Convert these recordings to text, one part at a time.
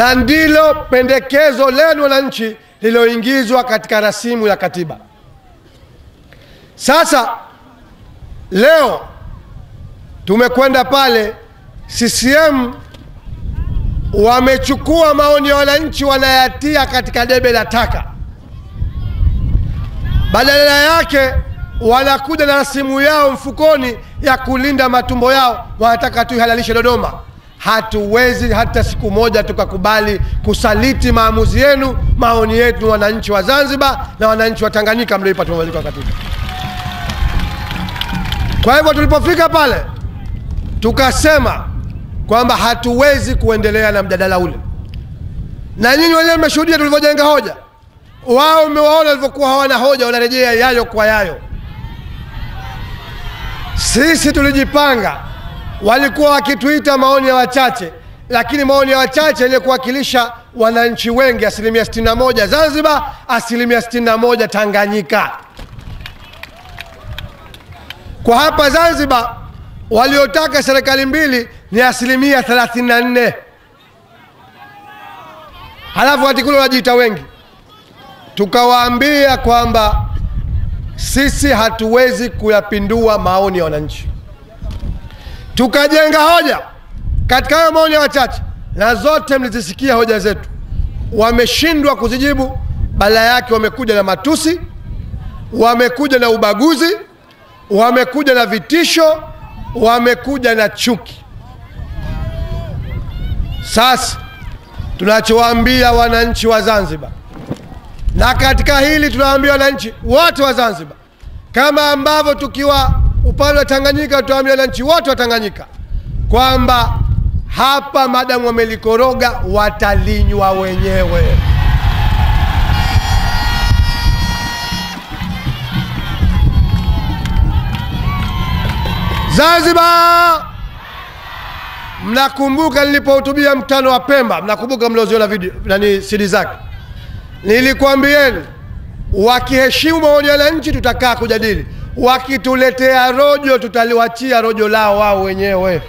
na ndilo pendekezo lenu wananchi lililoingizwa katika rasimu ya katiba. Sasa leo tumekwenda pale, CCM wamechukua maoni ya wananchi wanayatia katika debe la taka. Badala yake wanakuja na rasimu yao mfukoni ya kulinda matumbo yao, wanataka tuihalalishe Dodoma. Hatuwezi hata siku moja tukakubali kusaliti maamuzi yenu, maoni yetu wananchi wa Zanzibar na wananchi wa Tanganyika mlioipa mabadiliko ya katiba. Kwa hivyo tulipofika pale tukasema kwamba hatuwezi kuendelea na mjadala ule. Na nyinyi wenyewe mmeshuhudia tulivyojenga hoja. Wao mmewaona walivyokuwa hawana hoja, wanarejea yayo kwa yayo. Sisi tulijipanga, walikuwa wakituita maoni ya wachache, lakini maoni ya wachache ile kuwakilisha wananchi wengi, 61% Zanzibar, 61% Tanganyika. Kwa hapa Zanzibar waliotaka serikali mbili ni 34%. Halafu watikulu wajiita wengi. Tukawaambia kwamba sisi hatuwezi kuyapindua maoni ya wananchi. Tukajenga hoja katika hayo maoni ya wachache, na zote mlizisikia hoja zetu. Wameshindwa kuzijibu, badala yake wamekuja na matusi, wamekuja na ubaguzi, wamekuja na vitisho, wamekuja na chuki. Sasa tunachowaambia wananchi wa Zanzibar, na katika hili tunawaambia wananchi wote wa Zanzibar, kama ambavyo tukiwa upande wa Tanganyika tunawaambia wananchi wote wa Tanganyika kwamba hapa madamu wamelikoroga watalinywa wenyewe. Zanzibar, mnakumbuka nilipohutubia mkutano wa Pemba, mnakumbuka mlioziona video nani CD zake, nilikwambieni wakiheshimu maoni ya wananchi tutakaa kujadili, wakituletea rojo tutaliwachia rojo lao wao wenyewe.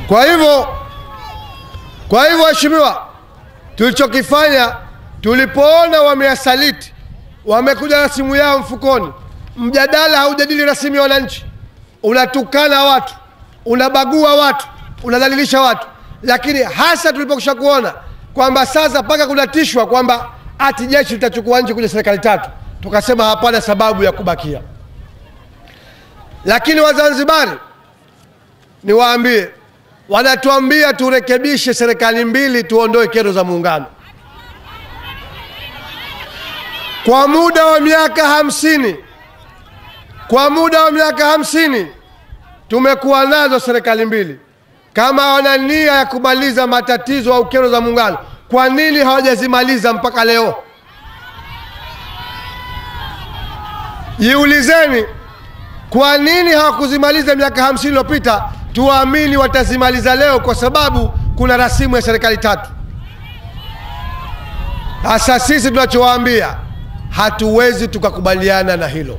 Kwa hivyo waheshimiwa, tulichokifanya tulipoona wameasaliti, wamekuja na simu yao mfukoni, mjadala haujadili rasimu ya wananchi, unatukana watu, unabagua watu, unadhalilisha watu. Lakini hasa tulipokwisha kuona kwamba sasa paka kunatishwa kwamba ati jeshi litachukua nchi kuja serikali tatu, tukasema hapana sababu ya kubakia. Lakini Wazanzibari niwaambie, wanatuambia turekebishe serikali mbili, tuondoe kero za muungano. Kwa muda wa miaka 50, kwa muda wa miaka 50 tumekuwa nazo serikali mbili. Kama wana nia ya kumaliza matatizo au kero za muungano, kwa nini hawajazimaliza mpaka leo? Jiulizeni, kwa nini hawakuzimaliza miaka 50 iliyopita? Tuamini watazimaliza leo kwa sababu kuna rasimu ya serikali tatu. Sasa sisi tunachowaambia, hatuwezi tukakubaliana na hilo.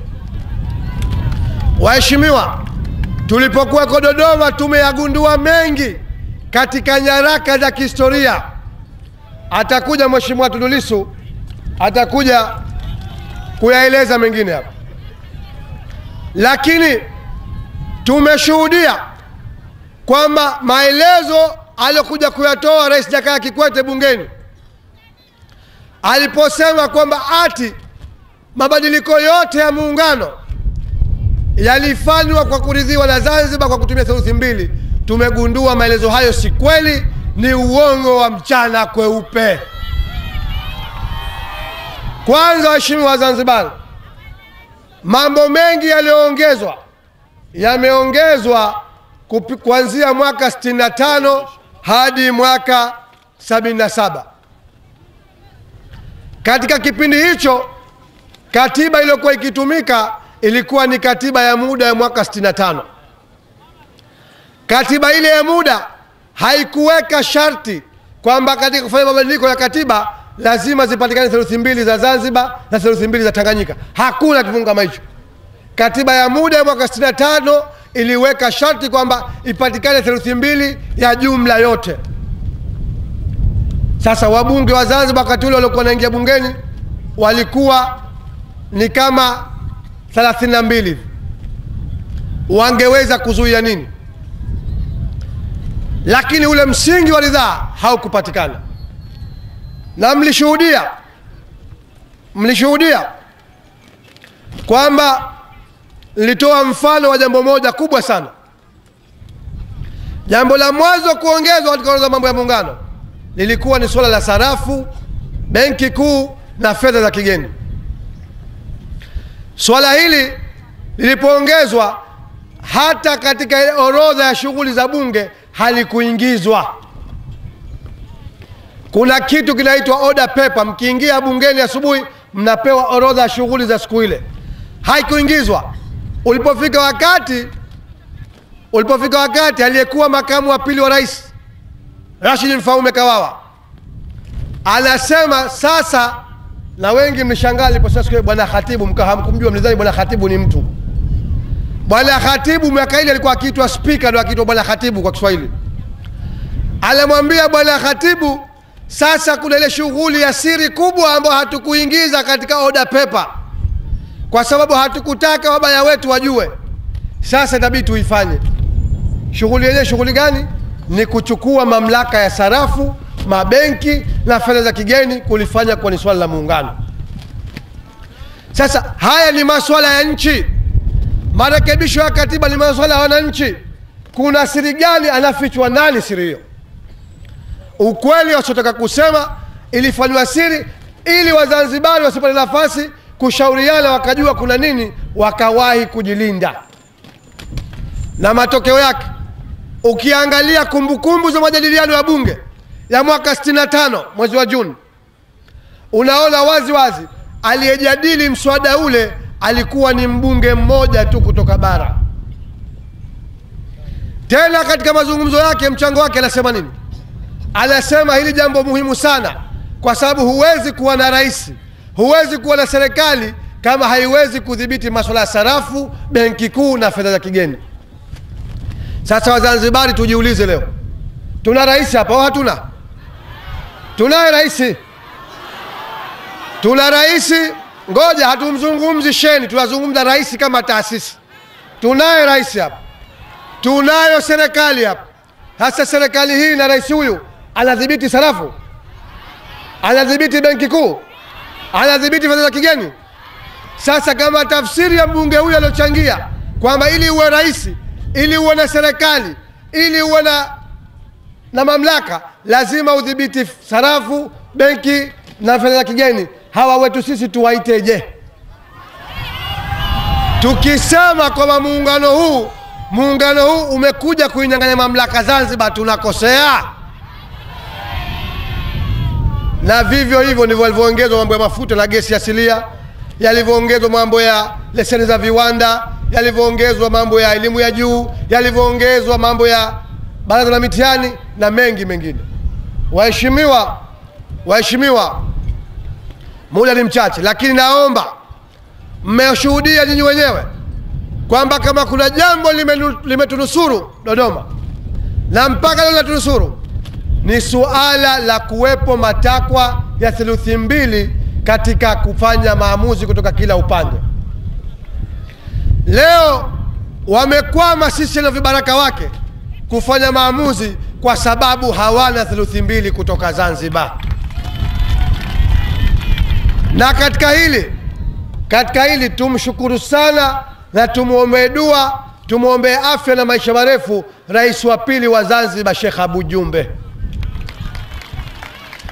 Waheshimiwa, tulipokuwa kwa Dodoma tumeyagundua mengi katika nyaraka za kihistoria. Atakuja Mheshimiwa Tundu Lissu, atakuja kuyaeleza mengine hapa. Lakini tumeshuhudia kwamba maelezo aliyokuja kuyatoa Rais Jakaya Kikwete bungeni aliposema kwamba ati mabadiliko yote ya muungano yalifanywa kwa kuridhiwa na Zanzibar kwa kutumia theluthi mbili, tumegundua maelezo hayo si kweli, ni uongo wa mchana kweupe. Kwanza waheshimiwa wa Zanzibar, mambo mengi yaliyoongezwa yameongezwa kuanzia mwaka 65 hadi mwaka 77. Katika kipindi hicho katiba iliyokuwa ikitumika ilikuwa ni katiba ya muda ya mwaka 65. Katiba ile ya muda haikuweka sharti kwamba katika kufanya mabadiliko ya katiba lazima zipatikane theluthi mbili za Zanzibar na theluthi mbili za Tanganyika. Hakuna kifungu kama hicho. Katiba ya muda ya mwaka 65 iliweka sharti kwamba ipatikane theluthi mbili ya jumla yote. Sasa wabunge wa Zanzibar wakati ule walikuwa wanaingia bungeni walikuwa ni kama 32. Wangeweza kuzuia nini? Lakini ule msingi wa ridhaa haukupatikana. Na mlishuhudia kwamba nilitoa mfano wa jambo moja kubwa sana. Jambo la mwanzo kuongezwa katika orodha mambo ya muungano lilikuwa ni swala la sarafu, benki kuu na fedha za kigeni. Swala hili lilipoongezwa, hata katika orodha ya shughuli za bunge halikuingizwa. Kuna kitu kinaitwa order paper, mkiingia bungeni asubuhi mnapewa orodha ya shughuli za siku ile. Haikuingizwa. Ulipofika wakati aliyekuwa makamu wa pili wa rais Rashid Mfaume Kawawa anasema sasa, na wengi mlishangaa aliposema siku bwana khatibu, mkahamkumjua, mlidhani bwana khatibu ni mtu. Bwana khatibu miaka ile alikuwa akiitwa speaker, ndio akiitwa bwana khatibu kwa Kiswahili. Alimwambia bwana khatibu, sasa kuna ile shughuli ya siri kubwa ambayo hatukuingiza katika order paper kwa sababu hatukutaka wabaya wetu wajue. Sasa inabidi tuifanye. Shughuli yenyewe shughuli gani? Ni kuchukua mamlaka ya sarafu, mabenki na fedha za kigeni, kulifanya kwa ni swala la muungano. Sasa haya ni masuala ya nchi. Marekebisho ya katiba ni masuala ya wananchi. Kuna siri gani? Anafichwa nani siri hiyo? Ukweli wasotaka kusema ilifanywa siri ili Wazanzibari wasipate nafasi kushauriana, wakajua kuna nini, wakawahi kujilinda. Na matokeo yake ukiangalia kumbukumbu za majadiliano ya bunge ya mwaka 65 mwezi wa Juni, unaona wazi wazi aliyejadili mswada ule alikuwa ni mbunge mmoja tu kutoka bara. Tena katika mazungumzo yake, mchango wake, anasema nini? Anasema hili jambo muhimu sana, kwa sababu huwezi kuwa na rais, huwezi kuwa na serikali kama haiwezi kudhibiti masuala ya sarafu, benki kuu na fedha za kigeni. Sasa Wazanzibari tujiulize leo, tuna rais hapa au hatuna? Tunaye rais. Tuna rais. Ngoja, hatumzungumzi sheni, tunazungumza rais kama taasisi. Tunaye rais hapa. Tunayo serikali hapa. Hasa serikali hii na rais huyu anadhibiti sarafu, anadhibiti benki kuu, anadhibiti fedha za kigeni. Sasa kama tafsiri ya mbunge huyu aliyochangia kwamba ili uwe rais, ili uwe na serikali, ili uwe na mamlaka, lazima udhibiti sarafu, benki na fedha za kigeni, hawa wetu sisi tuwaiteje? Tukisema kwamba muungano huu umekuja kuinyang'anya mamlaka Zanzibar, tunakosea. Na vivyo hivyo ndivyo yalivyoongezwa mambo ya mafuta na gesi asilia, yalivyoongezwa mambo ya leseni za viwanda, yalivyoongezwa mambo ya elimu ya juu, yalivyoongezwa mambo ya baraza la mitihani na mengi mengine. Waheshimiwa, muda ni mchache, lakini naomba mmeshuhudia nyinyi wenyewe kwamba kama kuna jambo limetunusuru Dodoma na mpaka leo latunusuru, ni suala la kuwepo matakwa ya theluthi mbili katika kufanya maamuzi kutoka kila upande. Leo wamekwama sisi na vibaraka wake kufanya maamuzi kwa sababu hawana theluthi mbili kutoka Zanzibar. Na katika hili tumshukuru sana na tumuombee dua, tumuombee afya na maisha marefu rais wa pili wa Zanzibar, Sheikh Abu Jumbe.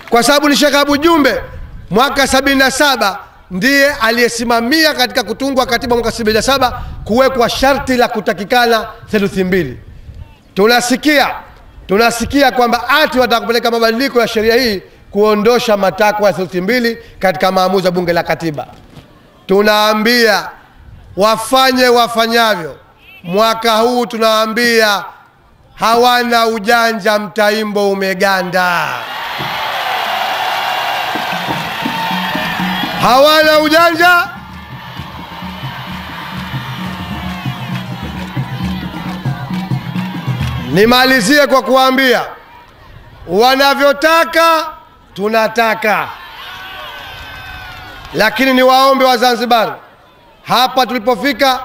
Kwa sababu ni Sheikh Abu Jumbe mwaka 77 ndiye aliyesimamia katika kutungwa katiba mwaka 77 kuwekwa sharti la kutakikana theluthi mbili. Tunasikia kwamba ati watakupeleka mabadiliko ya sheria hii kuondosha matakwa ya theluthi mbili katika maamuzi ya bunge la katiba. Tunaambia wafanye wafanyavyo. Mwaka huu tunaambia hawana ujanja, mtaimbo umeganda. Hawana ujanja. Nimalizie kwa kuambia wanavyotaka tunataka, lakini ni waombe wa Zanzibar, hapa tulipofika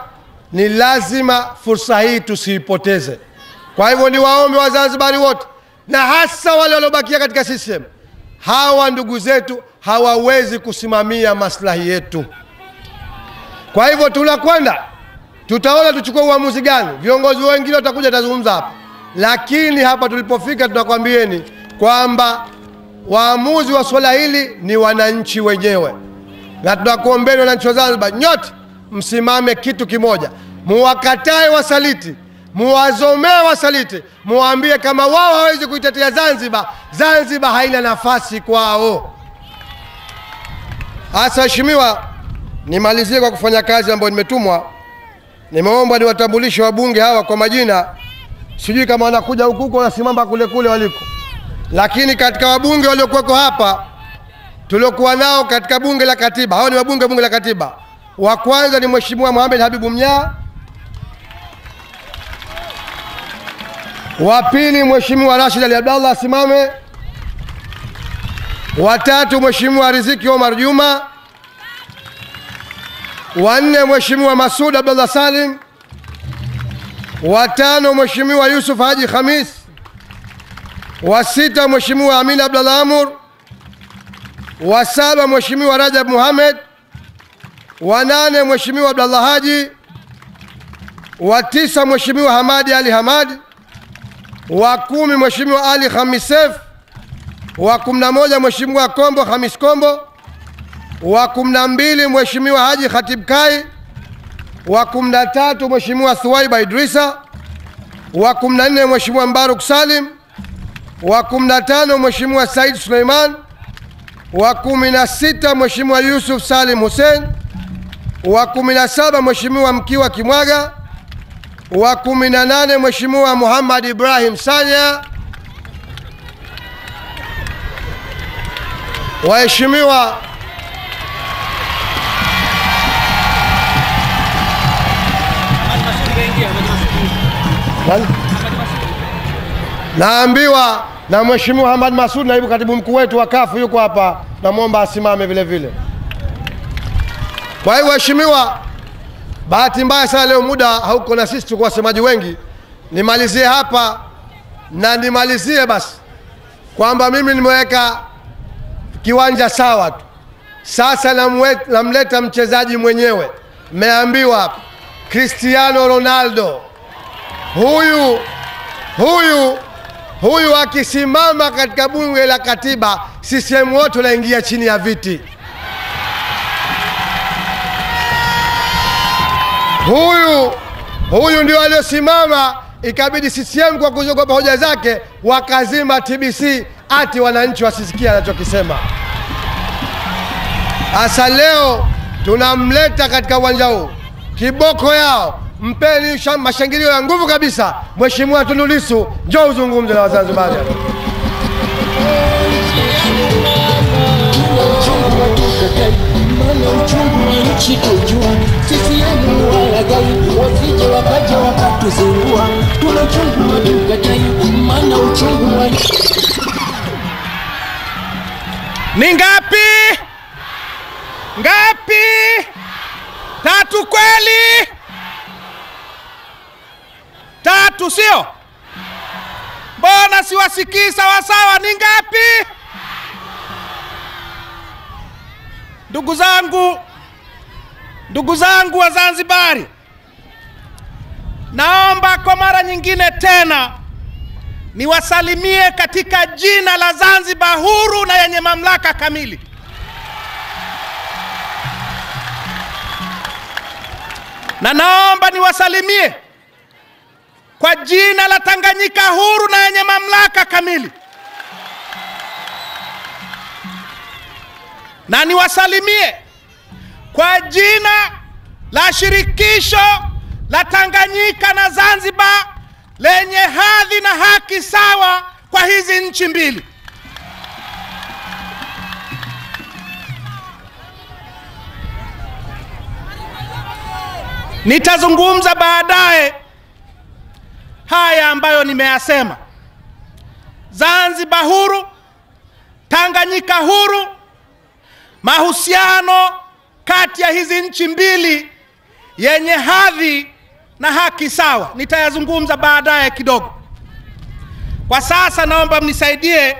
ni lazima fursa hii tusiipoteze. Kwa hivyo ni waombe wa Zanzibar wote, na hasa wale waliobakia katika CCM, hawa ndugu zetu hawawezi kusimamia maslahi yetu. Kwa hivyo tunakwenda, tutaona tuchukue uamuzi gani. Viongozi wengine watakuja tazungumza hapa, lakini hapa tulipofika tunakwambieni kwamba waamuzi wa swala hili ni wananchi wenyewe, na tunakuombeni wananchi wa Zanzibar nyote msimame kitu kimoja, muwakatae wasaliti, muwazomee wasaliti, muwaambie kama wao hawezi kuitetea Zanzibar, Zanzibar haina nafasi kwao. Asa heshimiwa, nimalizie kwa kufanya kazi ambayo nimetumwa. Nimeomba niwatambulishe wabunge hawa kwa majina, sijui kama wanakuja huko na simama kule kule waliko, lakini katika wabunge waliokuweko hapa tuliokuwa nao katika bunge la katiba, hao ni wabunge bunge la katiba. Wa kwanza ni Mheshimiwa Mohamed Habibu Mnyaa, wa pili Mheshimiwa Rashid Ali Abdallah asimame, wa tatu Mheshimiwa Riziki Omar Juma, wa nne Mheshimiwa Masud Abdullah Salim, wa tano Mheshimiwa Yusuf Haji Khamis, wa sita Mheshimiwa Amin Abdallah Amur, wa saba Mheshimiwa Rajab Muhammad, wa nane Mheshimiwa Abdallah Haji, wa tisa Mheshimiwa Hamadi Ali Hamad, wa kumi Mheshimiwa Ali Khamisef, wa 11 Mheshimiwa Kombo Khamis Kombo, wa 12 Mheshimiwa Haji Khatib Kai, wa 13 Mheshimiwa Thuwaiba Idrisa, wa 14 Mheshimiwa Mbaruk Salim, wa 15 Mheshimiwa Said Suleiman, wa 16 Mheshimiwa Yusuf Salim Hussein, wa 17 Mheshimiwa Mkiwa Kimwaga, wa 18 Mheshimiwa Muhammad Ibrahim Sanya. Waheshimiwa, naambiwa na Mheshimiwa Hamad Masud, naibu katibu mkuu wetu wa CUF, yuko hapa, namwomba asimame vile vile. Kwa hivyo waheshimiwa, bahati mbaya sana leo muda hauko na sisi, tuko wasemaji wengi. Nimalizie hapa na nimalizie basi kwamba mimi nimeweka kiwanja sawa tu. Sasa namleta mchezaji mwenyewe. Mmeambiwa hapa Cristiano Ronaldo. Huyu akisimama katika bunge la katiba, CCM wote wanaingia chini ya viti. Huyu ndio aliosimama, ikabidi CCM kwa kuzogopa hoja zake wakazima TBC ati wananchi wasisikia anachokisema. Asa leo tunamleta katika uwanja huu, kiboko yao, mpeni mashangilio ya nguvu kabisa. Mheshimiwa Tundu Lissu, njoo uzungumze na Wazanzibari. Ni ngapi? Tatu kweli? Tatu sio? Mbona siwasikii sawa sawa? Ni ngapi? Ndugu zangu wa Zanzibari, naomba kwa mara nyingine tena niwasalimie katika jina la Zanzibar huru na yenye mamlaka kamili. Na naomba niwasalimie kwa jina la Tanganyika huru na yenye mamlaka kamili. Na niwasalimie kwa jina la shirikisho la Tanganyika na Zanzibar lenye hadhi na haki sawa kwa hizi nchi mbili. Nitazungumza baadaye haya ambayo nimeyasema: Zanzibar huru, Tanganyika huru, mahusiano kati ya hizi nchi mbili yenye hadhi na haki sawa. Nitayazungumza baadaye kidogo. Kwa sasa naomba mnisaidie,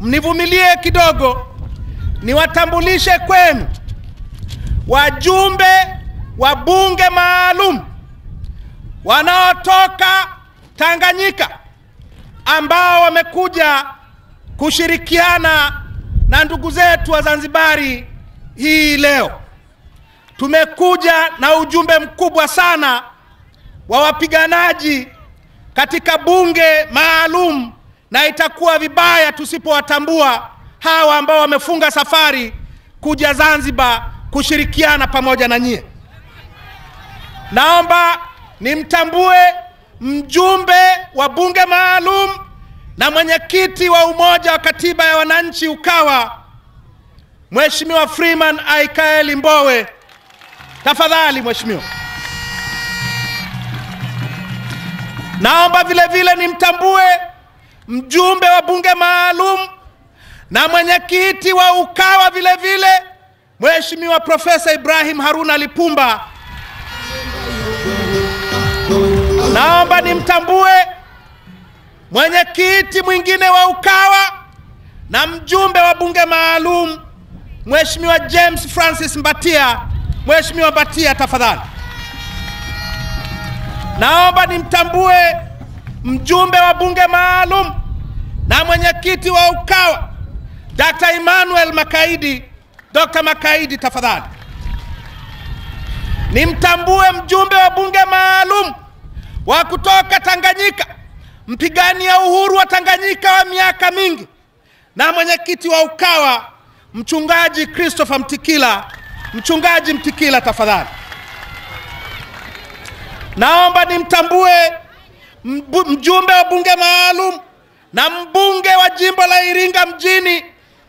mnivumilie kidogo, niwatambulishe kwenu wajumbe wa bunge maalum wanaotoka Tanganyika ambao wamekuja kushirikiana na ndugu zetu wa Zanzibari hii leo. Tumekuja na ujumbe mkubwa sana wa wapiganaji katika bunge maalum, na itakuwa vibaya tusipowatambua hawa ambao wamefunga safari kuja Zanzibar kushirikiana pamoja na nyie. Naomba nimtambue mjumbe wa bunge maalum na mwenyekiti wa Umoja wa Katiba ya Wananchi Ukawa, Mheshimiwa Freeman Aikaeli Mbowe. Tafadhali mheshimiwa. Naomba vile vile nimtambue mjumbe wa bunge maalum na mwenyekiti wa Ukawa vile vile, Mheshimiwa Profesa Ibrahim Haruna Lipumba. Naomba nimtambue mwenyekiti mwingine wa Ukawa na mjumbe wa bunge maalum, Mheshimiwa James Francis Mbatia. Mheshimiwa Mbatia, tafadhali. Naomba nimtambue mjumbe wa bunge maalum na mwenyekiti wa Ukawa, Dr. Emmanuel Makaidi. Dr. Makaidi, tafadhali. Nimtambue mjumbe wa bunge maalum wa kutoka Tanganyika, mpigania uhuru wa Tanganyika wa miaka mingi, na mwenyekiti wa Ukawa, Mchungaji Christopher Mtikila. Mchungaji Mtikila, tafadhali. Naomba nimtambue mjumbe wa bunge maalum na mbunge wa jimbo la Iringa mjini,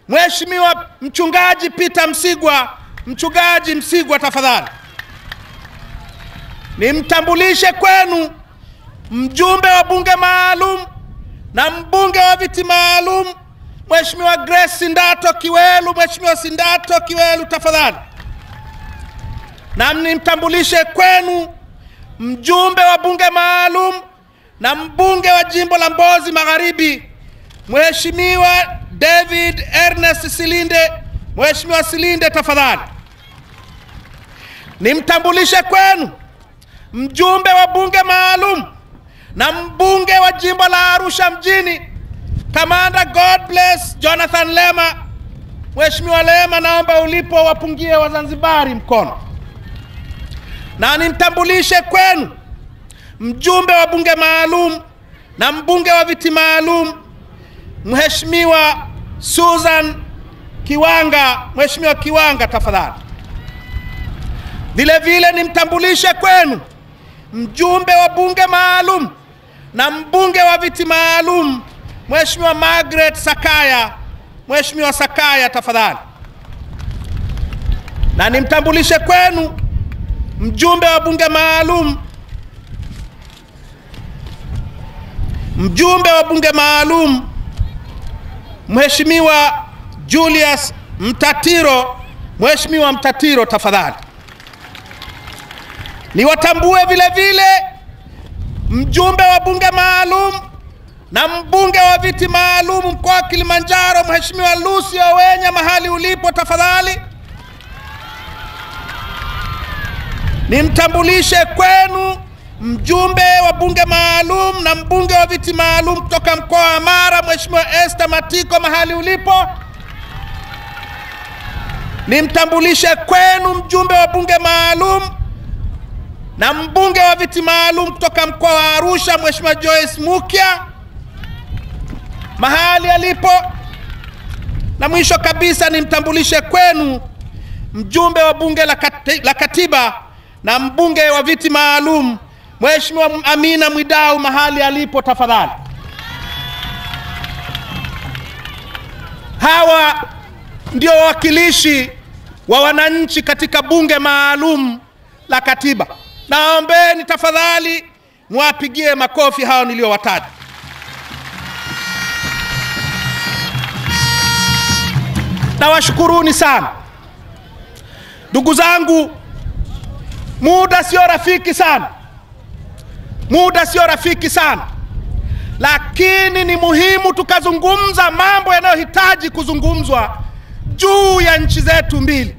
Mheshimiwa Mchungaji Peter Msigwa. Mchungaji Msigwa, tafadhali. Nimtambulishe kwenu mjumbe wa bunge maalum na mbunge wa viti maalum, Mheshimiwa Grace Sindato Kiwelu. Mheshimiwa Sindato Kiwelu, tafadhali. Na nimtambulishe kwenu mjumbe wa bunge maalum na mbunge wa jimbo la Mbozi Magharibi, Mheshimiwa David Ernest Silinde. Mheshimiwa Silinde, tafadhali. Nimtambulishe kwenu mjumbe wa bunge maalum na mbunge wa jimbo la Arusha mjini, Kamanda God Bless Jonathan Lema. Mheshimiwa Lema, naomba ulipo wapungie Wazanzibari mkono. Na nimtambulishe kwenu mjumbe wa bunge maalum na mbunge wa viti maalum, Mheshimiwa Susan Kiwanga. Mheshimiwa Kiwanga, tafadhali. Vile vile nimtambulishe kwenu mjumbe wa bunge maalum na mbunge wa viti maalum, Mheshimiwa Margaret Sakaya. Mheshimiwa Sakaya, tafadhali. Na nimtambulishe kwenu mjumbe wa bunge maalum, Mheshimiwa Julius Mtatiro. Mheshimiwa Mtatiro, tafadhali. Niwatambue vile vile mjumbe wa bunge maalum na mbunge wa viti maalum mkoa wa Kilimanjaro, Mheshimiwa Lucy Owenya, mahali ulipo, tafadhali. Nimtambulishe kwenu mjumbe wa bunge maalum na mbunge wa viti maalum kutoka mkoa wa Mara, Mheshimiwa Esther Matiko, mahali ulipo. Nimtambulishe kwenu mjumbe wa bunge maalum na mbunge wa viti maalum kutoka mkoa wa Arusha, Mheshimiwa Joyce Mukia, mahali alipo. Na mwisho kabisa nimtambulishe kwenu mjumbe wa bunge la Katiba na mbunge wa viti maalum, Mheshimiwa Amina Mwidau, mahali alipo, tafadhali. Hawa ndio wawakilishi wa wananchi katika bunge maalum la Katiba. Naombeni tafadhali Mwapigie makofi hao niliowataja. Na washukuruni sana. Ndugu zangu, muda sio rafiki sana. Muda sio rafiki sana. Lakini ni muhimu tukazungumza mambo yanayohitaji kuzungumzwa juu ya nchi zetu mbili.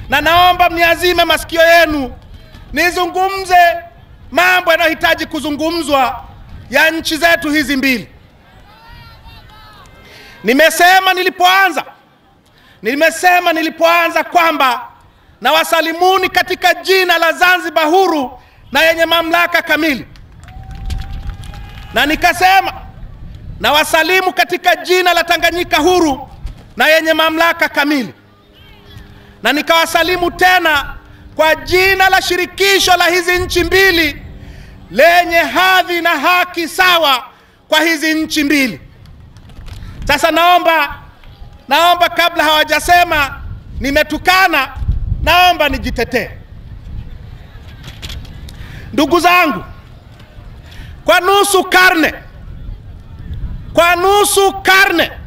Na naomba mniazime masikio yenu nizungumze mambo yanayohitaji kuzungumzwa ya nchi zetu hizi mbili. Nimesema nilipoanza kwamba na wasalimuni katika jina la Zanzibar huru na yenye mamlaka kamili. Na nikasema na wasalimu katika jina la Tanganyika huru na yenye mamlaka kamili. Na nikawasalimu tena kwa jina la shirikisho la hizi nchi mbili lenye hadhi na haki sawa kwa hizi nchi mbili. Sasa naomba kabla hawajasema nimetukana, naomba nijitetee. Ndugu zangu, kwa nusu karne,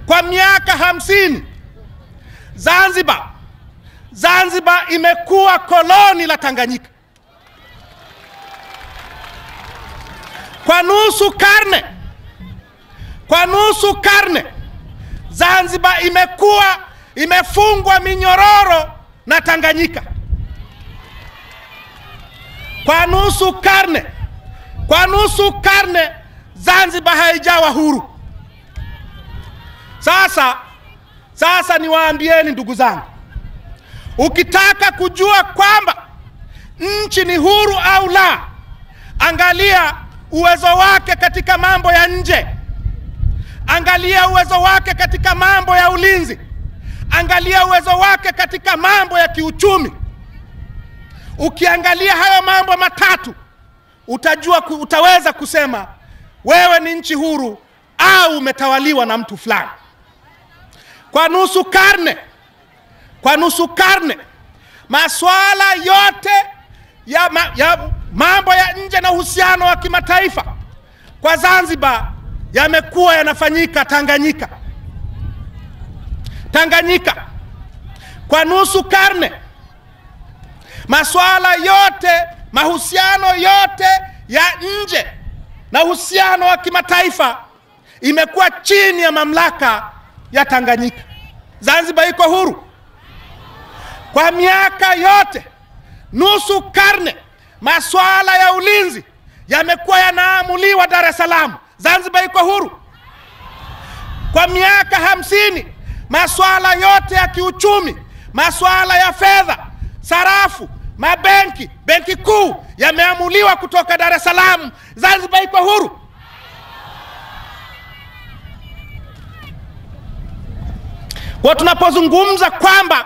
kwa miaka 50, Zanzibar imekuwa koloni la Tanganyika. Kwa nusu karne, Zanzibar imefungwa minyororo na Tanganyika. Kwa nusu karne, Zanzibar haijawa huru. Sasa niwaambieni ndugu zangu, ukitaka kujua kwamba nchi ni huru au la, angalia uwezo wake katika mambo ya nje. Angalia uwezo wake katika mambo ya ulinzi. Angalia uwezo wake katika mambo ya kiuchumi. Ukiangalia hayo mambo matatu, utaweza kusema wewe ni nchi huru au umetawaliwa na mtu fulani. Kwa nusu karne, masuala yote ya mambo ya nje na uhusiano wa kimataifa kwa Zanzibar yamekuwa yanafanyika Tanganyika. Kwa nusu karne, masuala yote, mahusiano yote ya nje na uhusiano wa kimataifa imekuwa chini ya mamlaka ya Tanganyika. Zanzibar iko huru. Kwa miaka yote, nusu karne, masuala ya ulinzi yamekuwa yanaamuliwa Dar es Salaam. Zanzibar iko huru. Kwa miaka 50, masuala yote ya kiuchumi, masuala ya fedha, sarafu, mabenki, benki kuu yameamuliwa kutoka Dar es Salaam. Zanzibar iko huru. Kwa tunapozungumza kwamba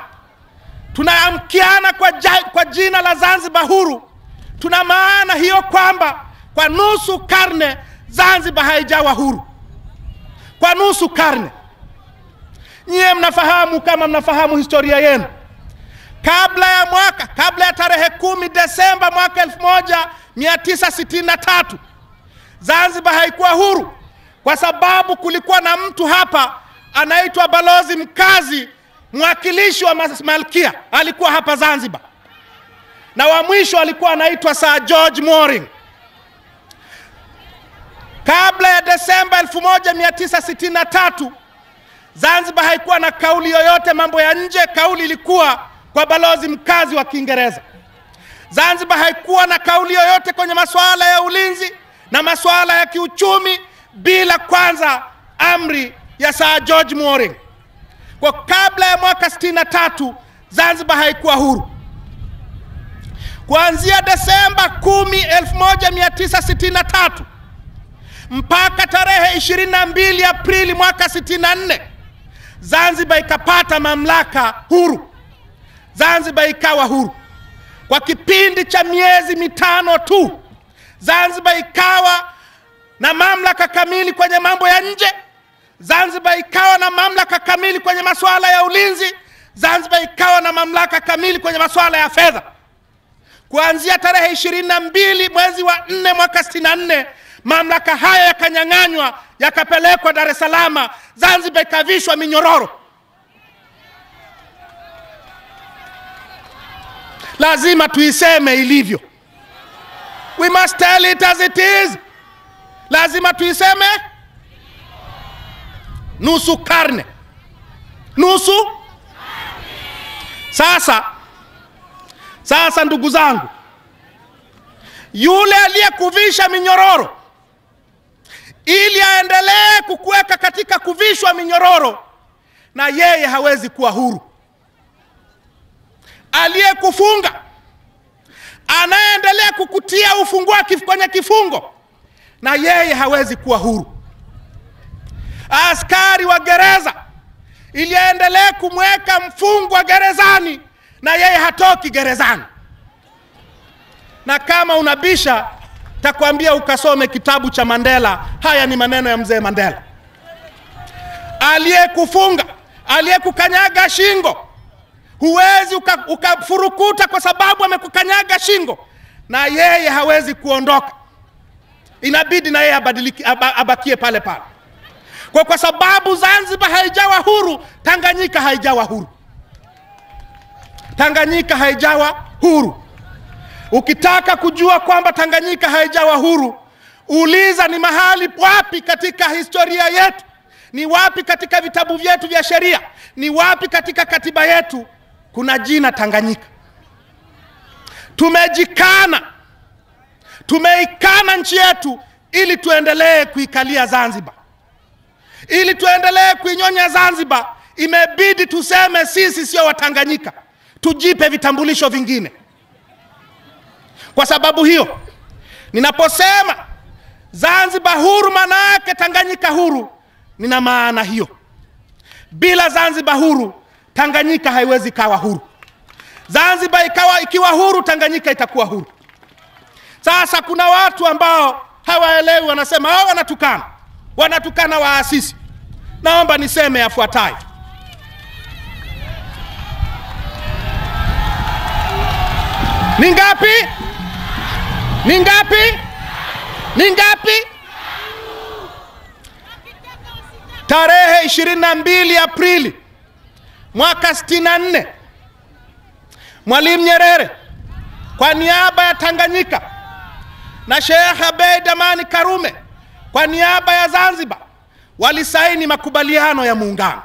tunaamkiana kwa jina la Zanzibar huru, tuna maana hiyo kwamba kwa nusu karne Zanzibar haijawa huru. Kwa nusu karne. Nyie mnafahamu, kama mnafahamu historia yenu, kabla ya tarehe 10 Desemba mwaka 1963 Zanzibar haikuwa huru, kwa sababu kulikuwa na mtu hapa anaitwa Balozi Mkazi, mwakilishi wa Malkia, alikuwa hapa Zanzibar. Na wa mwisho alikuwa anaitwa Sir George Moring. Kabla ya Desemba 1963 Zanzibar haikuwa na kauli yoyote mambo ya nje. Kauli ilikuwa kwa Balozi Mkazi wa Kiingereza. Zanzibar haikuwa na kauli yoyote kwenye masuala ya ulinzi na masuala ya kiuchumi bila kwanza amri ya Sir George Moring. Kwa kabla ya mwaka 63 Zanzibar haikuwa huru. Kuanzia Desemba 10, 1963 mpaka tarehe 22 Aprili mwaka 64 Zanzibar ikapata mamlaka huru. Zanzibar ikawa huru. Kwa kipindi cha miezi 5 tu Zanzibar ikawa na mamlaka kamili kwenye mambo ya nje. Zanzibar ikawa na mamlaka kamili kwenye masuala ya ulinzi. Zanzibar ikawa na mamlaka kamili kwenye masuala ya fedha. kuanzia tarehe 22 mwezi wa 4 mwaka 64, mamlaka haya yakanyang'anywa, yakapelekwa Dar es Salaam, Zanzibar ikavishwa minyororo. Lazima tuiseme ilivyo. We must tell it as it is. Lazima tuiseme. Nusu karne. Nusu. Sasa ndugu zangu, yule aliyekuvisha minyororo ili aendelee kukuweka katika kuvishwa minyororo, na yeye hawezi kuwa huru. Aliyekufunga, anaendelea kukutia ufungua kwenye kifungo, na yeye hawezi kuwa huru. Askari wa gereza, ili aendelee kumweka mfungwa gerezani, na yeye hatoki gerezani. Na kama unabisha, takwambia ukasome kitabu cha Mandela. Haya ni maneno ya mzee Mandela. Aliyekufunga, aliyekukanyaga shingo, huwezi ukafurukuta kwa sababu amekukanyaga shingo, na yeye hawezi kuondoka. Inabidi na yeye abakie pale pale. Kwa sababu Zanzibar haijawa huru, Tanganyika haijawa huru. Tanganyika haijawa huru. Ukitaka kujua kwamba Tanganyika haijawa huru, uliza ni mahali wapi katika historia yetu, ni wapi katika vitabu vyetu vya sheria, ni wapi katika katiba yetu kuna jina Tanganyika. Tumeikana nchi yetu ili tuendelee kuikalia Zanzibar. Ili tuendelee kuinyonya Zanzibar, imebidi tuseme sisi sio Watanganyika, tujipe vitambulisho vingine. Kwa sababu hiyo, ninaposema Zanzibar huru maana yake Tanganyika huru, nina maana hiyo. Bila Zanzibar huru, Tanganyika haiwezi kawa huru. Zanzibar ikiwa huru, Tanganyika itakuwa huru. Sasa kuna watu ambao hawaelewi, wanasema hao wanatukana waasisi. Naomba niseme yafuatayo. Ni ngapi? Tarehe 22 Aprili mwaka 64, Mwalimu Nyerere kwa niaba ya Tanganyika na Sheikh Abeid Amani Karume kwa niaba ya Zanzibar walisaini makubaliano ya muungano.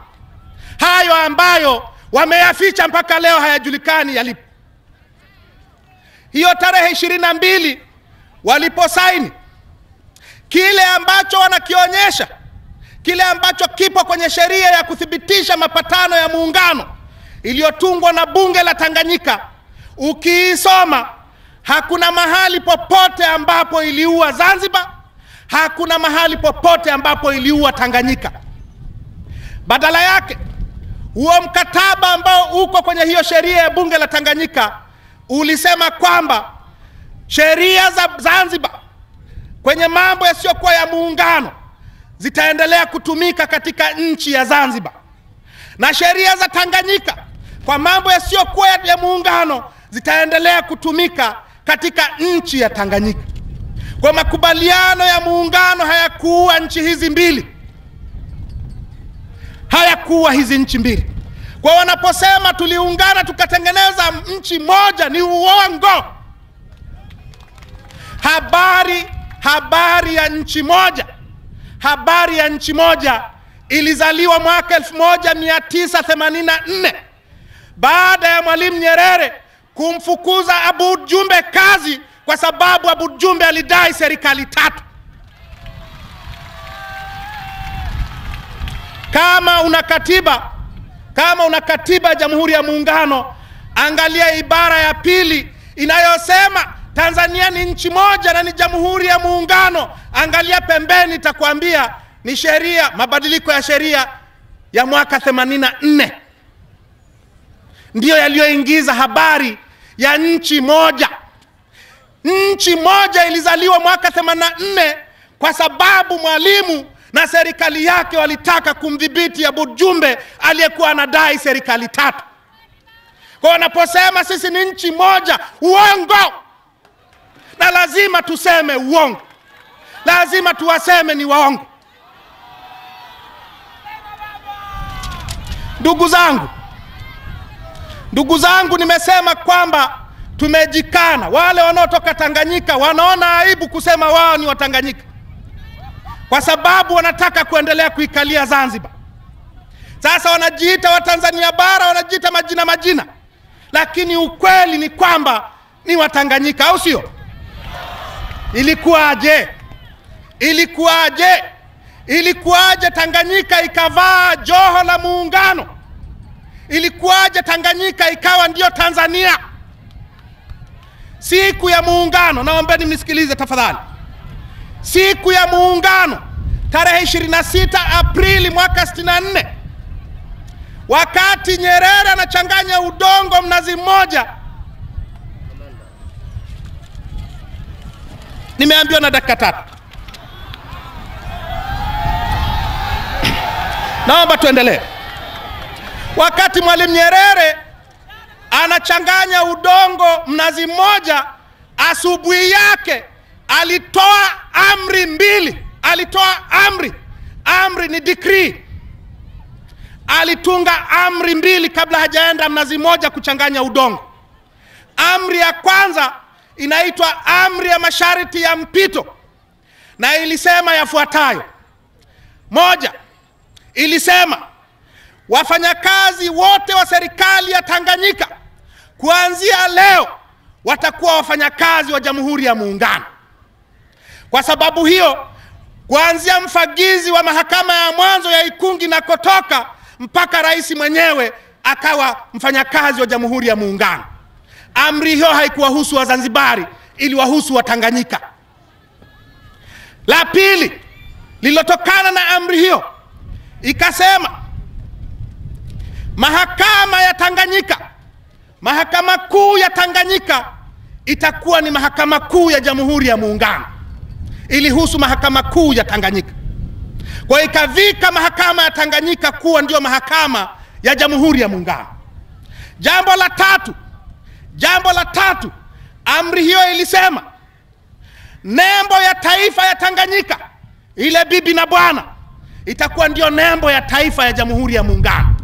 Hayo ambayo wameyaficha mpaka leo hayajulikani yalipo. Hiyo tarehe 22 waliposaini, kile ambacho wanakionyesha, kile ambacho kipo kwenye sheria ya kuthibitisha mapatano ya muungano iliyotungwa na bunge la Tanganyika, ukiisoma hakuna mahali popote ambapo iliua Zanzibar, hakuna mahali popote ambapo iliua Tanganyika. Badala yake, huo mkataba ambao uko kwenye hiyo sheria ya bunge la Tanganyika ulisema kwamba sheria za Zanzibar kwenye mambo yasiyokuwa ya muungano zitaendelea kutumika katika nchi ya Zanzibar, na sheria za Tanganyika kwa mambo yasiyokuwa ya muungano zitaendelea kutumika katika nchi ya Tanganyika. Kwa makubaliano ya muungano hayakuwa nchi hizi mbili, hayakuwa hizi nchi mbili. Kwa wanaposema tuliungana tukatengeneza nchi moja, ni uongo. Habari ya nchi moja ilizaliwa mwaka 1984 baada ya Mwalimu Nyerere kumfukuza Aboud Jumbe kazi kwa sababu Aboud Jumbe alidai serikali tatu. Kama una katiba ya Jamhuri ya Muungano, angalia ibara ya 2 inayosema Tanzania ni nchi moja na ni Jamhuri ya Muungano. Angalia pembeni, itakwambia ni sheria, mabadiliko ya sheria ya mwaka 84 ndiyo yaliyoingiza habari ya nchi moja. Nchi moja ilizaliwa mwaka 84 kwa sababu Mwalimu na serikali yake walitaka kumdhibiti Aboud Jumbe aliyekuwa anadai serikali tatu. Kwa wanaposema sisi ni nchi moja, uongo. Na lazima tuseme uongo. Lazima tuwaseme ni waongo. Ndugu zangu, nimesema kwamba tumejikana. Wale wanaotoka Tanganyika wanaona aibu kusema wao ni Watanganyika, kwa sababu wanataka kuendelea kuikalia Zanzibar. Sasa wanajiita Watanzania bara, wanajiita majina, lakini ukweli ni kwamba ni Watanganyika, au sio? Ilikuwaje Tanganyika ikavaa joho la muungano? Ilikuwaje Tanganyika ikawa ndio Tanzania? Siku ya muungano, naombeni mnisikilize tafadhali. Siku ya muungano tarehe 26 Aprili mwaka 64, wakati Nyerere anachanganya udongo Mnazi Mmoja. Nimeambiwa na dakika 3. Naomba tuendelee. Wakati Mwalimu Nyerere anachanganya udongo Mnazi Mmoja, asubuhi yake alitoa amri 2. Alitoa amri ni decree. Alitunga amri 2 kabla hajaenda Mnazi Mmoja kuchanganya udongo. Amri ya kwanza inaitwa amri ya masharti ya mpito, na ilisema yafuatayo. 1, ilisema wafanyakazi wote wa serikali ya Tanganyika kuanzia leo watakuwa wafanyakazi wa Jamhuri ya Muungano. Kwa sababu hiyo, kuanzia mfagizi wa mahakama ya mwanzo ya Ikungi na kotoka mpaka rais mwenyewe akawa mfanyakazi wa Jamhuri ya Muungano. Amri hiyo haikuwahusu Wazanzibari, iliwahusu Watanganyika. La pili lilotokana na amri hiyo, ikasema mahakama ya Tanganyika, mahakama kuu ya Tanganyika itakuwa ni mahakama kuu ya Jamhuri ya Muungano. Ilihusu mahakama kuu ya Tanganyika. Kwa ikavika mahakama ya Tanganyika kuwa ndio mahakama ya Jamhuri ya Muungano. Jambo la tatu, amri hiyo ilisema nembo ya taifa ya Tanganyika, ile bibi na bwana, itakuwa ndio nembo ya taifa ya Jamhuri ya Muungano.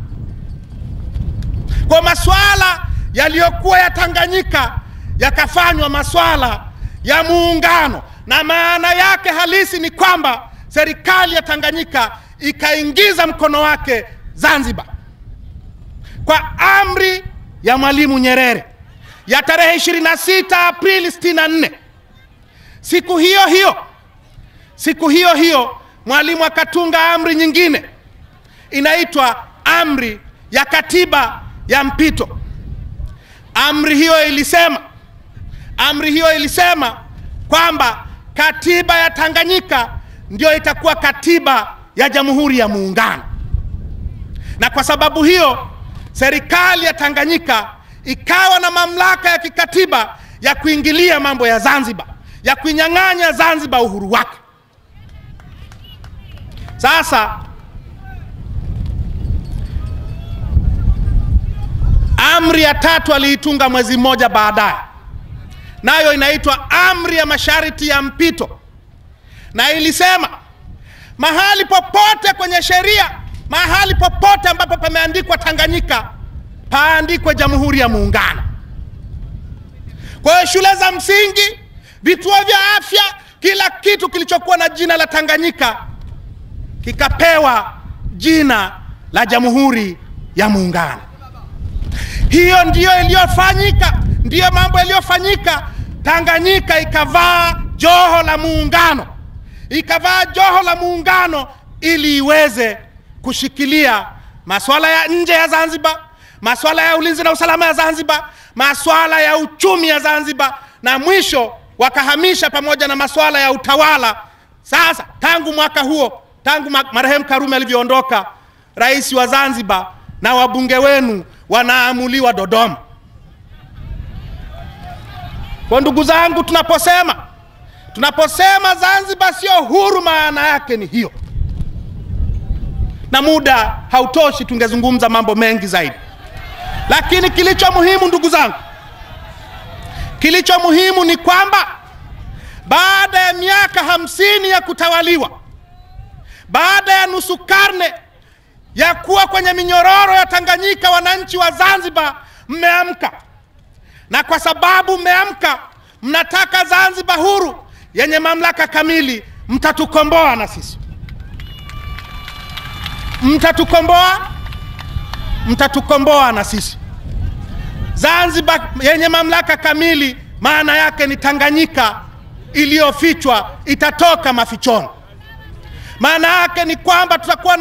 Kwa masuala yaliyokuwa ya Tanganyika yakafanywa masuala ya muungano, na maana yake halisi ni kwamba serikali ya Tanganyika ikaingiza mkono wake Zanzibar. Kwa amri ya Mwalimu Nyerere ya tarehe 26 Aprili 64, siku hiyo Mwalimu akatunga amri nyingine inaitwa amri ya katiba ya mpito. Amri hiyo ilisema kwamba katiba ya Tanganyika ndio itakuwa katiba ya Jamhuri ya Muungano. Na kwa sababu hiyo, serikali ya Tanganyika ikawa na mamlaka ya kikatiba ya kuingilia mambo ya Zanzibar, ya kuinyang'anya Zanzibar uhuru wake. Sasa amri ya 3 aliitunga mwezi mmoja baadaye, nayo inaitwa amri ya masharti ya mpito, na ilisema mahali popote kwenye sheria, mahali popote ambapo pameandikwa Tanganyika, paandikwe Jamhuri ya Muungano. Kwa hiyo shule za msingi, vituo vya afya, kila kitu kilichokuwa na jina la Tanganyika kikapewa jina la Jamhuri ya Muungano. Hiyo ndiyo iliyofanyika, ndiyo mambo yaliyofanyika. Tanganyika ikavaa joho la muungano, ili iweze kushikilia masuala ya nje ya Zanzibar, masuala ya ulinzi na usalama ya Zanzibar, masuala ya uchumi ya Zanzibar, na mwisho wakahamisha pamoja na masuala ya utawala. Sasa tangu mwaka huo, tangu marehemu Karume alivyoondoka, rais wa Zanzibar na wabunge wenu wanaamuliwa Dodoma. Kwa ndugu zangu, tunaposema Zanzibar sio huru, maana yake ni hiyo. Na muda hautoshi, tungezungumza mambo mengi zaidi. Lakini kilicho muhimu ndugu zangu, kilicho muhimu ni kwamba baada ya miaka 50 ya kutawaliwa, baada ya nusu karne ya kuwa kwenye minyororo ya Tanganyika, wananchi wa Zanzibar mmeamka. Na kwa sababu mmeamka, mnataka Zanzibar huru yenye mamlaka kamili. Mtatukomboa na sisi. Mtatukomboa na sisi. Zanzibar yenye mamlaka kamili maana yake ni Tanganyika iliyofichwa itatoka mafichoni. Maana yake ni kwamba tutakuwa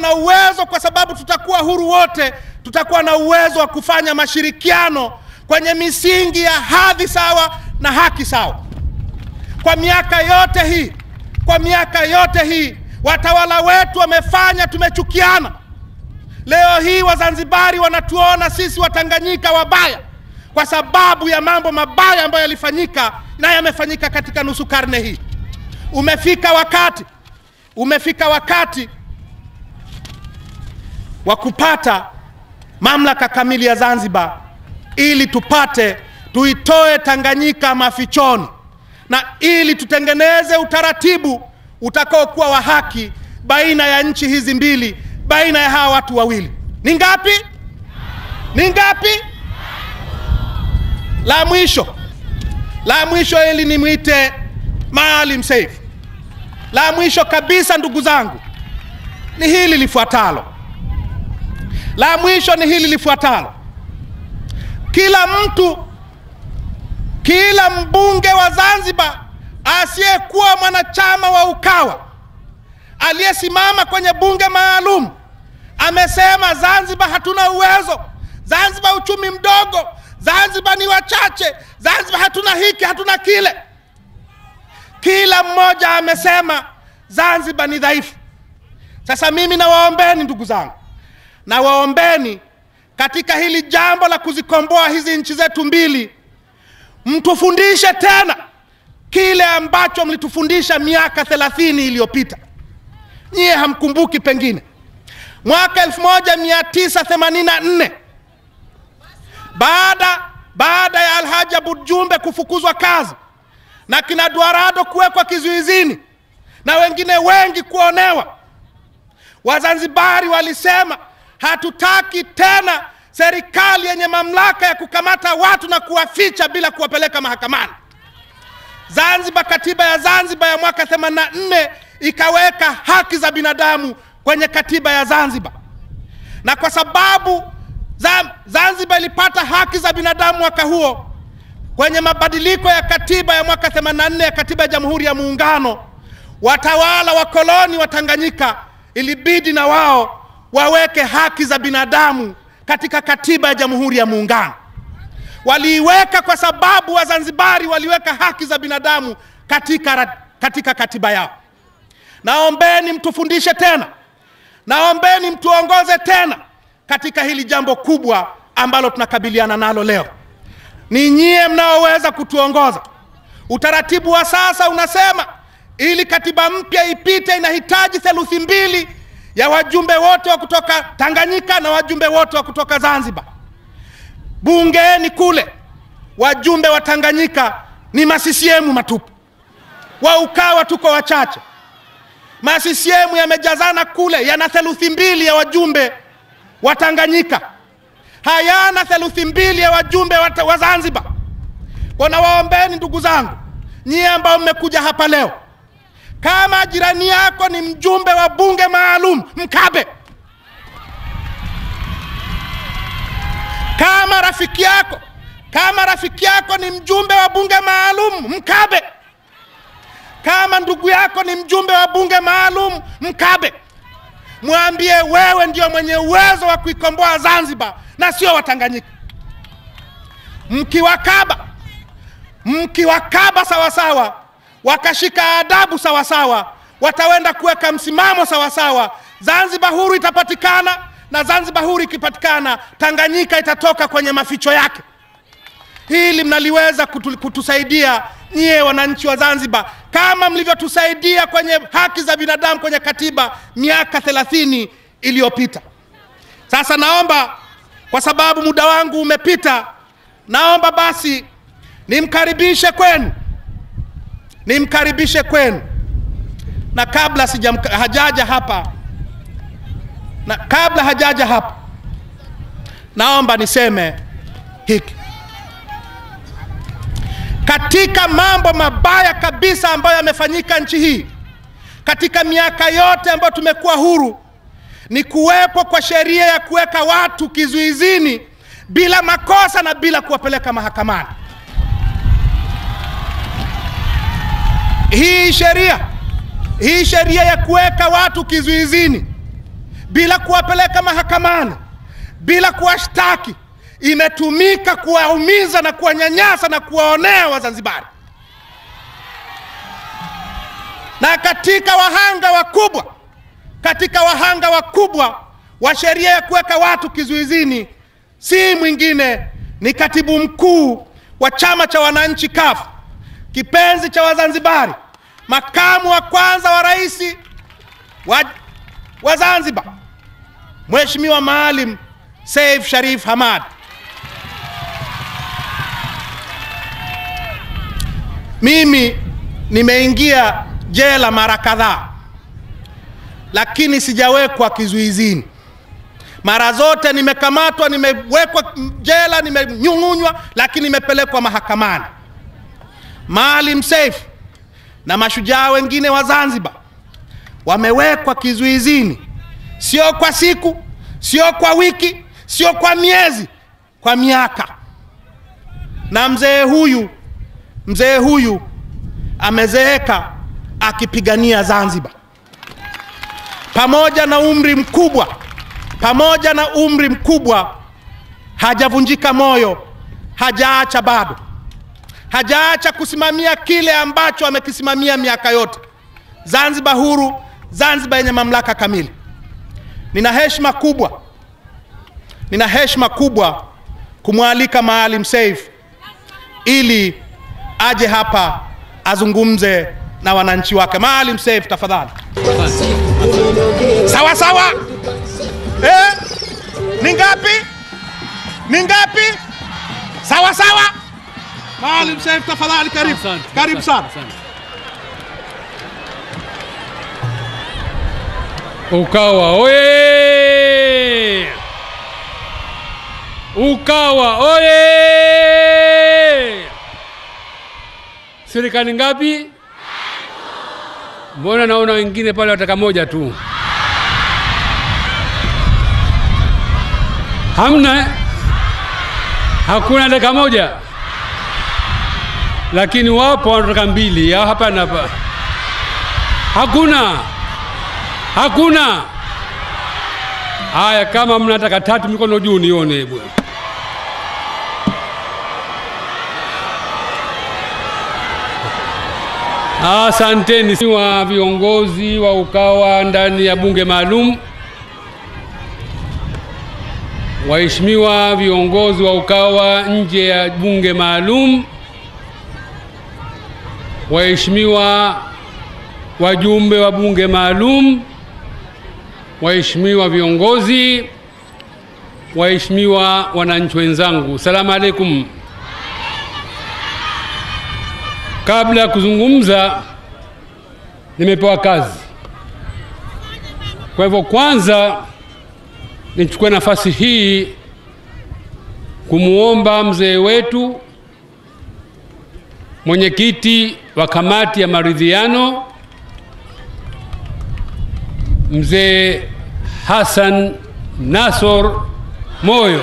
na uwezo kwa sababu tutakuwa huru wote. Tutakuwa na uwezo wa kufanya mashirikiano kwenye misingi ya hadhi sawa na haki sawa. Kwa miaka yote hii watawala wetu wamefanya tumechukiana. Leo hii Wazanzibari wanatuona sisi Watanganyika wabaya kwa sababu ya mambo mabaya ambayo yalifanyika na yamefanyika katika nusu karne hii. Umefika wakati wa kupata mamlaka kamili ya Zanzibar ili tuitoe Tanganyika mafichoni, na ili tutengeneze utaratibu utakaokuwa wa haki baina ya nchi hizi mbili, baina ya hawa watu wawili. Ni ngapi? La mwisho ili nimwite Maalim Seif. La mwisho kabisa ndugu zangu ni hili lifuatalo. Kila mbunge wa Zanzibar asiyekuwa mwanachama wa UKAWA aliyesimama kwenye bunge maalum amesema Zanzibar hatuna uwezo, Zanzibar uchumi mdogo, Zanzibar ni wachache, Zanzibar hatuna hiki, hatuna kile. Kila mmoja amesema Zanzibar ni dhaifu. Sasa mimi nawaombeni ndugu zangu, nawaombeni katika hili jambo la kuzikomboa hizi nchi zetu mbili, mtufundishe tena kile ambacho mlitufundisha miaka 30 iliyopita. Nyie hamkumbuki pengine. Mwaka 1984 baada ya Alhaji Aboud Jumbe kufukuzwa kazi na kina Duarado kuwekwa kizuizini na wengine wengi kuonewa, Wazanzibari walisema hatutaki tena serikali yenye mamlaka ya kukamata watu na kuwaficha bila kuwapeleka mahakamani. Zanzibar, katiba ya Zanzibar ya mwaka 84 ikaweka haki za binadamu kwenye katiba ya Zanzibar. Na kwa sababu Zanzibar ilipata haki za binadamu mwaka huo, kwenye mabadiliko ya katiba ya mwaka 84 ya katiba ya Jamhuri ya Muungano, watawala wa koloni wa Tanganyika ilibidi na wao waweke haki za binadamu katika katiba ya Jamhuri ya Muungano. Waliiweka kwa sababu Wazanzibari waliweka haki za binadamu katika katiba yao. Naombeni mtufundishe tena, naombeni mtuongoze tena katika hili jambo kubwa ambalo tunakabiliana nalo leo. Ni nyie mnaoweza kutuongoza. Utaratibu wa sasa unasema ili katiba mpya ipite inahitaji 2/3 ya wajumbe wote wa kutoka Tanganyika na wajumbe wote wa kutoka Zanzibar. Bungeni kule wajumbe wa Tanganyika ni ma-CCM matupu, wa UKAWA tuko wachache. Ma-CCM yamejazana kule, yana 2/3 ya wajumbe wa Tanganyika, hayana 2/3 ya wajumbe wa Zanzibar. Kwa nawaombeni ndugu zangu, nyie ambao mmekuja hapa leo, kama jirani yako ni mjumbe wa bunge maalum, mkabe. Kama rafiki yako ni mjumbe wa bunge maalum, mkabe. Kama ndugu yako ni mjumbe wa bunge maalum, mkabe. Mwambie wewe ndio mwenye uwezo wa kuikomboa Zanzibar na sio Watanganyika. Mkiwakaba sawasawa, wakashika adabu sawasawa, watawenda kuweka msimamo sawasawa, Zanzibar huru itapatikana, na Zanzibar huru ikipatikana, Tanganyika itatoka kwenye maficho yake. Hili mnaliweza kutusaidia nyie wananchi wa Zanzibar kama mlivyotusaidia kwenye haki za binadamu kwenye katiba miaka 30 iliyopita. Sasa naomba kwa sababu muda wangu umepita, naomba basi nimkaribishe kwenu. Na kabla hajaja hapa, naomba niseme hiki. Katika mambo mabaya kabisa ambayo yamefanyika nchi hii katika miaka yote ambayo tumekuwa huru, ni kuwepo kwa sheria ya kuweka watu kizuizini bila makosa na bila kuwapeleka mahakamani. Hii sheria ya kuweka watu kizuizini bila kuwapeleka mahakamani, bila kuwashtaki, imetumika kuwaumiza na kuwanyanyasa na kuwaonea Wazanzibari. Na katika wahanga wakubwa wa sheria ya kuweka watu kizuizini si mwingine ni katibu mkuu wa Chama cha Wananchi CUF, kipenzi cha Wazanzibari, makamu wa kwanza wa rais wa Zanzibar, Mheshimiwa Maalim Seif Sharif Hamad. Mimi nimeingia jela mara kadhaa, lakini sijawekwa kizuizini. Mara zote nimekamatwa, nimewekwa jela, nimenyung'unywa, lakini nimepelekwa mahakamani. Maalim Seif na mashujaa wengine wa Zanzibar wamewekwa kizuizini, sio kwa siku, sio kwa wiki, sio kwa miezi, kwa miaka. Na mzee huyu amezeeka akipigania Zanzibar. Pamoja na umri mkubwa, hajavunjika moyo, hajaacha kusimamia kile ambacho amekisimamia miaka yote: Zanzibar huru, Zanzibar yenye mamlaka kamili. Nina heshima kubwa kumwalika Maalim Seif ili aje hapa azungumze na wananchi wake. Maalim Seif, tafadhali. Sawa. Ni ngapi? Sawa. Maalim Seif, tafadhali, karibu sana. Ukawa oye! Ukawa oye! Serikali ngapi? Mbona naona wengine pale wataka moja tu? Hakuna dakika moja. Lakini wapo wanataka mbili. Ya hapa na hapa. Hakuna. Haya, kama mnataka tatu, mikono juu nione bwana. Asanteni wa viongozi wa Ukawa ndani ya bunge maalum, waheshimiwa viongozi wa Ukawa nje ya bunge maalum, waheshimiwa wajumbe wa bunge maalum, waheshimiwa viongozi, waheshimiwa wananchi wenzangu, salamu alaikum. Kabla ya kuzungumza, nimepewa kazi. Kwa hivyo kwanza nichukue nafasi hii kumuomba mzee wetu, mwenyekiti wa kamati ya maridhiano, mzee Hassan Nasor Moyo,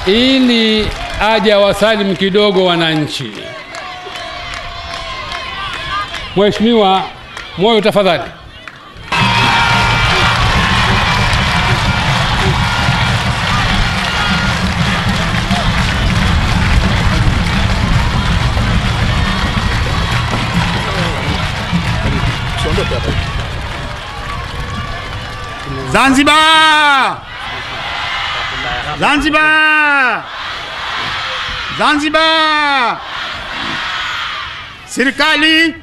ili aje wasalimu kidogo wananchi. Mheshimiwa Moyo, tafadhali. Zanzibar! Zanzibar! Zanzibar! Serikali!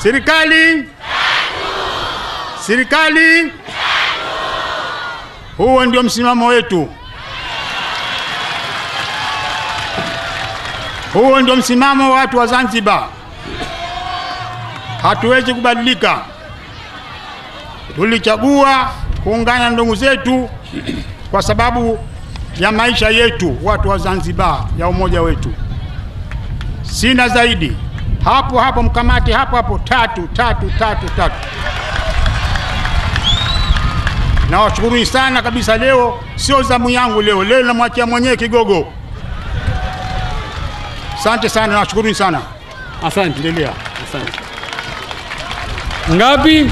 Serikali! Serikali! Huo ndio msimamo wetu. Huo ndio msimamo wa watu wa Zanzibar. Hatuwezi kubadilika. Tulichagua kuungana na ndugu zetu kwa sababu ya maisha yetu, watu wa Zanzibar, ya umoja wetu. Sina zaidi. Hapo mkamati hapo 3. Na washukuru sana kabisa. Leo sio zamu yangu, leo namwachia mwenyewe kigogo. Asante sana, nawashukuru sana. Asante. Endelea. Asante. Ngapi?